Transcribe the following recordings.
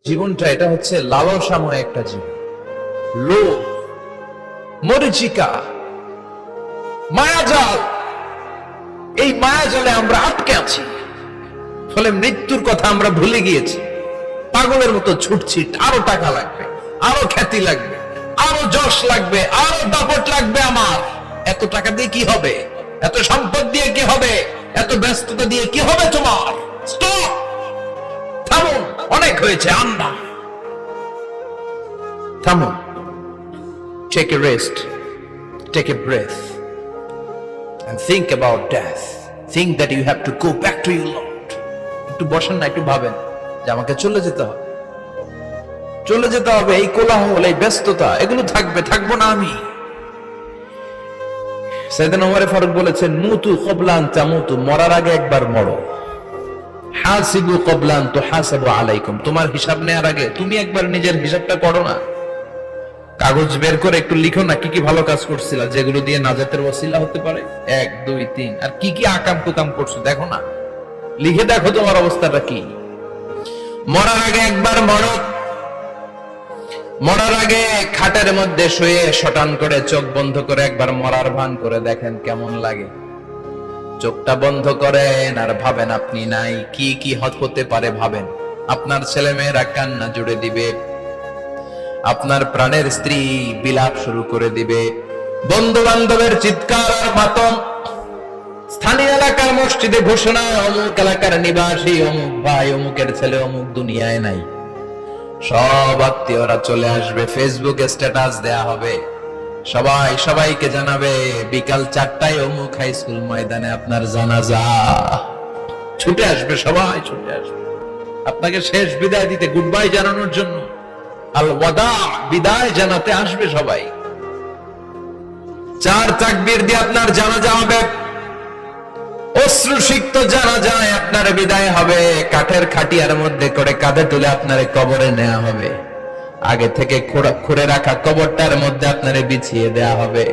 জীবনটা এটা হচ্ছে লালসাময় একটা জীবন, লোভ, মরিচিকা, মায়াজাল। এই মায়াজালে আমরা আটকে আছি, ফলে মৃত্যুর কথা আমরা ভুলে গিয়েছি। পাগলের মতো ছুটছি, আরো টাকা লাগবে, আরো খ্যাতি লাগবে, আরো যশ লাগবে, আরো দাপট লাগবে। আমার এত টাকা দিয়ে কি হবে? এত সম্পদ দিয়ে কি হবে? এত ব্যস্ততা দিয়ে কি হবে? তোমার স্টপ, থামুন, অনেক হয়েছে। আন্না, থামুন, take a rest, take a breath and think about death. Think that you have to go back to your Lord. একটু বসেন না, একটু ভাবেন যে আমাকে চলে যেতে হবে, চলে যেতে হবে। এই কোলাহল, এই ব্যস্ততা, এগুলো থাকবে, থাকবো না আমি। সাইয়েদনা ওমর ফারুক বলেছেন, মুতু ক্বাবলা আন তামুতু, মরার আগে একবার মরো। হাসিবু ক্বাবলা আন তুহাসাবু আলাইকুম, তোমার হিসাব নেওয়ার আগে তুমি একবার নিজের হিসাবটা করো না। কাগজ বের করে একটু লিখো না, কি কি ভালো কাজ করছিলা, যেগুলো দিয়ে নাজাতের ওসিলা হতে পারে। 1 2 3, আর কি কি আকাম কুকাম করছো দেখো না, লিখে দেখো তোমার অবস্থাটা কি। মরার আগে একবার মরো। মরার আগে খাটের মধ্যে শুয়ে শটান করে চোখ বন্ধ করে একবার মরার ভান করে দেখেন কেমন লাগে। চোখটা বন্ধ করেন আর ভাবেন আপনি নাই, কি কি হতে পারে ভাবেন। আপনার ছেলে মেয়েরা কান্না জুড়ে দিবে, আপনার প্রাণের স্ত্রী বিলাপ শুরু করে দিবে, বন্ধু বান্ধবের চিৎকার আর মাতম, স্থানীয় এলাকার মসজিদে ঘোষণা, অমুক এলাকার নিবাসী অমুক ভাই অমুকের ছেলে অমুক দুনিয়ায় নাই। সব আত্মীয়রা চলে আসবে, ফেসবুকে স্ট্যাটাস দেয়া হবে, সবাই সবাইকে জানাবে বিকাল 4টায় অমুক হাই স্কুল ময়দানে আপনার জানাজা। ছুটে আসবে, সবাই ছুটে আসবে আপনাকে শেষ বিদায় দিতে, গুড বাই জানানোর জন্য, আল ওয়াদা, বিদায় জানাতে আসবে সবাই। 4 তাকবীর দিয়ে আপনার জানাজা হবে, অশ্রুসিক্ত জানাজায় আপনার বিদায় হবে। কাঠের খাটিয়ার মধ্যে করে কাঁধে তুলে আপনার কবরে নেওয়া হবে। আগে থেকে খুঁড়ে রাখা কবরটার মধ্যে আপনারে বিছিয়ে দেয়া হবে।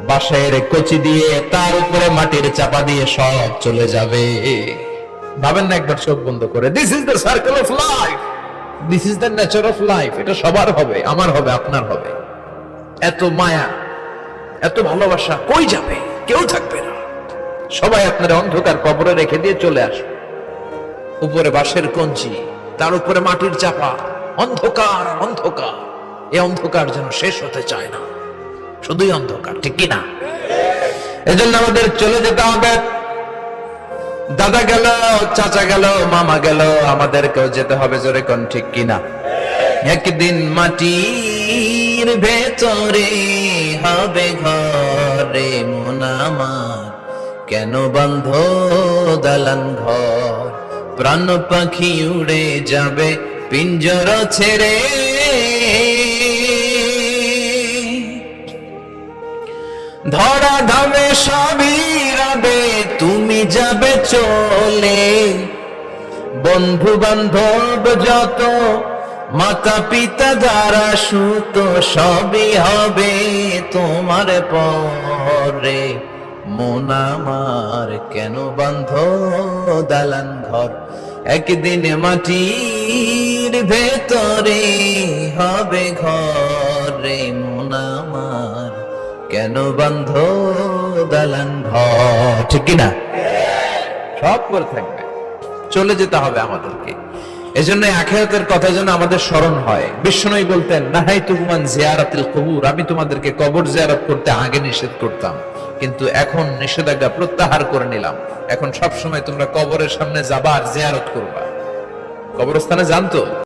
বাঁশের কচি দিয়ে তার উপরে মাটির চাপা দিয়ে সব চলে যাবে। ভাবেন না একবার চোখ বন্ধ করে, this is the circle of life, this is the nature of life. এটা সবার হবে, আমার হবে, আপনার হবে। এত মায়া, এত ভালোবাসা কই যাবে? কেউ থাকবে না, সবাই আপনার অন্ধকার কবরে রেখে দিয়ে চলে আসবে। উপরে বাঁশের কঞ্চি, তার উপরে মাটির চাপা, অন্ধকার অন্ধকার। এই অন্ধকার যেন শেষ হতে চায় না, শুধুই অন্ধকার, ঠিক কিনা? এজন্য আমাদের চলে যেতে হবে। দাদা গেল, চাচা গেল, মামা গেল, আমাদেরকেও যেতে হবে, জোরে কোন ঠিক কিনা? একদিন মাটির ভেতরে হবে ঘরে মন আমার, কেন বন্ধ দালান ঘর, প্রাণ পাখি উড়ে যাবে পিঞ্জর ছেড়ে। ধরা ধামে সবই রবে, তুমি যাবে চলে। বন্ধু বান্ধব যত, মাতা পিতা যারা সুত, সবই হবে তোমার পরে। মন আমার কেন বন্ধ দালান ঘর, একদিন মাটির ভেতরে হবে ঘরে মন আমার, কেন বন্ধ দালান ঘর, ঠিক কিনা? সব করে থাকবে, চলে যেতে হবে আমাদেরকে। এজন্য আখিরাতের কথা যেন আমাদের স্মরণ হয়। বিশ্বনবী বলতেন, নাহাইতুকুম আন জিয়ারাতিল কুবুর, আমি তোমাদেরকে কবর জিয়ারত করতে আগে নিষেধ করতাম, কিন্তু এখন নিষেধাজ্ঞা প্রত্যাহার করে নিলাম। এখন সব সময় তোমরা কবরের সামনে যাবা আর জিয়ারত করবা। কবরস্থানে জানতো